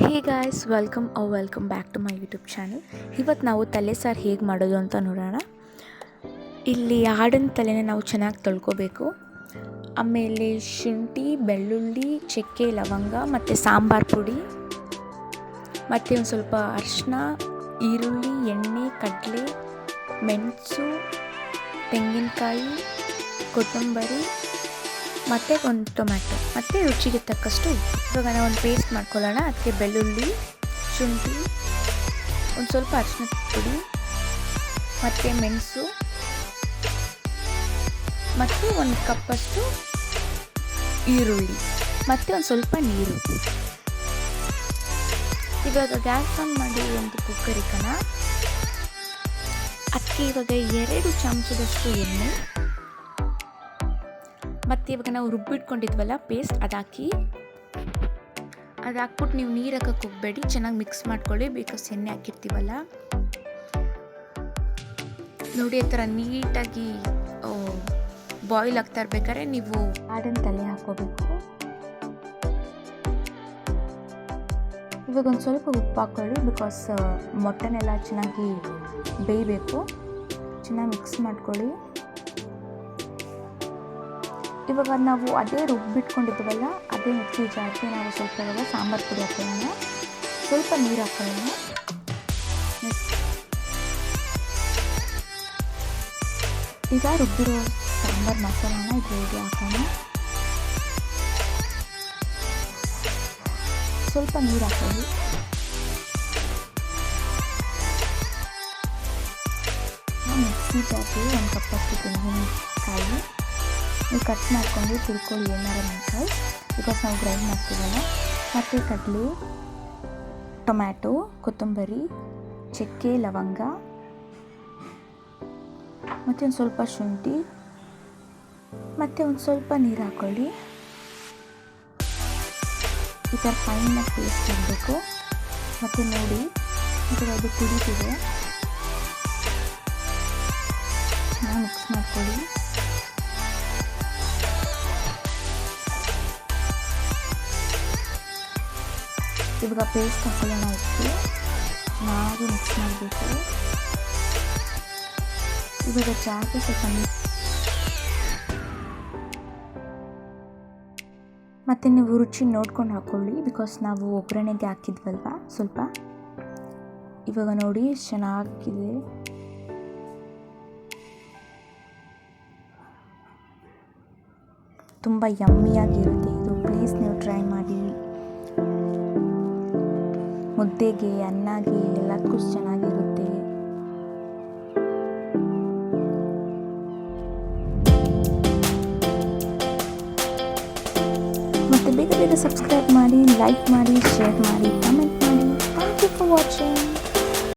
Hey guys, welcome back to my YouTube channel. ಇವತ್ತು ನಾವು ತಲೆ ಸಾರು ಹೇಗೆ ಮಾಡೋದು ಅಂತ ನೋಡೋಣ. ಇಲ್ಲಿ ಆಡಿನ ತಲೆನ ನಾವು ಚೆನ್ನಾಗಿ ತೊಳ್ಕೊಬೇಕು. ಆಮೇಲೆ ಶುಂಠಿ, ಬೆಳ್ಳುಳ್ಳಿ, ಚಕ್ಕೆ, ಲವಂಗ ಮತ್ತು ಸಾಂಬಾರು ಪುಡಿ ಮತ್ತು ಒಂದು ಸ್ವಲ್ಪ ಅರಿಶಿನ, ಈರುಳ್ಳಿ, ಎಣ್ಣೆ, ಕಡಲೆ, ಮೆಣಸು, ತೆಂಗಿನಕಾಯಿ, ಕೊತ್ತಂಬರಿ ಮತ್ತು ಒಂದು ಟೊಮ್ಯಾಟೊ ಮತ್ತು ರುಚಿಗೆ ತಕ್ಕಷ್ಟು. ಇವಾಗ ನಾವು ಒಂದು ಪೇಸ್ಟ್ ಮಾಡ್ಕೊಳ್ಳೋಣ. ಅದಕ್ಕೆ ಬೆಳ್ಳುಳ್ಳಿ, ಶುಂಠಿ, ಒಂದು ಸ್ವಲ್ಪ ಅರಿಶಿನದ ಪುಡಿ ಮತ್ತು ಮೆಣಸು ಮತ್ತು ಒಂದು ಕಪ್ಪಷ್ಟು ಈರುಳ್ಳಿ ಮತ್ತು ಒಂದು ಸ್ವಲ್ಪ ನೀರು. ಇವಾಗ ಗ್ಯಾಸ್ ಆನ್ ಮಾಡಿ ಒಂದು ಕುಕ್ಕರ್ ಇಕ್ಕೋಣ. ಅದಕ್ಕೆ ಇವಾಗ 2 ಚಮಚದಷ್ಟು ಎಣ್ಣೆ ಮತ್ತು ಇವಾಗ ನಾವು ರುಬ್ಬಿಟ್ಕೊಂಡಿದ್ವಲ್ಲ ಪೇಸ್ಟ್ ಅದಾಕ್ಬಿಟ್ಟು ನೀವು ನೀರು ಹಾಕಕ್ಕೆ ಹೋಗಬೇಡಿ, ಚೆನ್ನಾಗಿ ಮಿಕ್ಸ್ ಮಾಡ್ಕೊಳ್ಳಿ. ಬಿಕಾಸ್ ಎಣ್ಣೆ ಹಾಕಿರ್ತೀವಲ್ಲ. ನೋಡಿ, ಆ ಥರ ನೀಟಾಗಿ ಬಾಯ್ಲ್ ಆಗ್ತಾ ಇರ್ಬೇಕಾದ್ರೆ ನೀವು ಆಡಿನ ತಲೆ ಹಾಕೋಬೇಕು. ಇವಾಗ ಒಂದು ಸ್ವಲ್ಪ ಉಪ್ಪು ಹಾಕ್ಕೊಳ್ಳಿ, ಬಿಕಾಸ್ ಮೊಟ್ಟನೆಲ್ಲ ಚೆನ್ನಾಗಿ ಬೇಯಬೇಕು. ಚೆನ್ನಾಗಿ ಮಿಕ್ಸ್ ಮಾಡ್ಕೊಳ್ಳಿ. ಇವಾಗ ನಾವು ಅದೇ ರುಬ್ಬಿಟ್ಕೊಂಡಿದ್ದೀವಲ್ಲ, ಅದೇ ಮಿಕ್ಸಿ ಜಾರ್ಗೆ ನಾವು ಸ್ವಲ್ಪ ಇವಾಗ ಸಾಂಬಾರು ಪುಡಿ ಹಾಕೊಳ್ಳೋಣ, ಸ್ವಲ್ಪ ನೀರು ಹಾಕೊಳ್ಳೋಣ. ಈಗ ರುಬ್ಬಿರೋ ಸಾಂಬಾರು ಮಸಾಲಾನ ಇದ್ರಿಗೆ ಹಾಕೋಣ. ಸ್ವಲ್ಪ ನೀರು ಹಾಕೊಳ್ಳಿ. ಮಿಕ್ಸಿ ಜಾರ್ಗೆ 1 ಕಪ್ಪಷ್ಟು ತೆಂಗಿನಕಾಯಿ ನೀವು ಕಟ್ ಮಾಡ್ಕೊಂಡು ತಿಳ್ಕೊಳ್ಳಿ, ಏನಾರ ಮೆಣಕಾಯಿ, ಬಿಕಾಸ್ ನಾವು ಗ್ರೈಂಡ್ ಮಾಡ್ತೀವಲ್ಲ. ಮತ್ತು ಕಡಲೆ, ಟೊಮ್ಯಾಟೊ, ಕೊತ್ತಂಬರಿ, ಚಕ್ಕೆ, ಲವಂಗ ಮತ್ತು ಒಂದು ಸ್ವಲ್ಪ ಶುಂಠಿ ಮತ್ತು ಒಂದು ಸ್ವಲ್ಪ ನೀರು ಹಾಕ್ಕೊಳ್ಳಿ. ಈ ಥರ ಫೈನಾಗಿ ಪೇಸ್ಟ್ ಮಾಡಬೇಕು. ಮತ್ತು ನೋಡಿ, ಇವಾಗ ಅದು ಕುದೀತಿದೆ, ಚೆನ್ನಾಗಿ ಮಿಕ್ಸ್ ಮಾಡ್ಕೊಳ್ಳಿ. ಇವಾಗ ಪೇಸ್ಟ್ ಹಾಕೊಳ್ಳೋಣ. ಉಪ್ಪು ಚೆನ್ನಾಗಿ ಮಿಕ್ಸ್ ಮಾಡಬೇಕು. ಇವಾಗ ಜಾಸ್ತಿ ಸ್ವಲ್ಪ ಮತ್ತು ನೀವು ರುಚಿ ನೋಡ್ಕೊಂಡು ಹಾಕ್ಕೊಳ್ಳಿ, ಬಿಕಾಸ್ ನಾವು ಒಗ್ಗರಣೆಗೆ ಹಾಕಿದ್ವಲ್ವ ಸ್ವಲ್ಪ. ಇವಾಗ ನೋಡಿ, ಚೆನ್ನಾಗಿದೆ. ತುಂಬ ಯಮ್ಮಿಯಾಗಿರುತ್ತೆ ಇದು. ಪ್ಲೀಸ್ ನೀವು ಟ್ರೈ ಮಾಡಿ. ಮುದ್ದೆಗೆ, ಅನ್ನಗೆ ಎಲ್ಲದಕ್ಕೂ ಚೆನ್ನಾಗಿರುತ್ತೆ. ಮತ್ತು ಬೇಗ ಬೇಗ ಸಬ್ಸ್ಕ್ರೈಬ್ ಮಾಡಿ, ಲೈಕ್ ಮಾಡಿ, ಶೇರ್ ಮಾಡಿ, ಕಮೆಂಟ್ ಮಾಡಿ. Thank you for watching.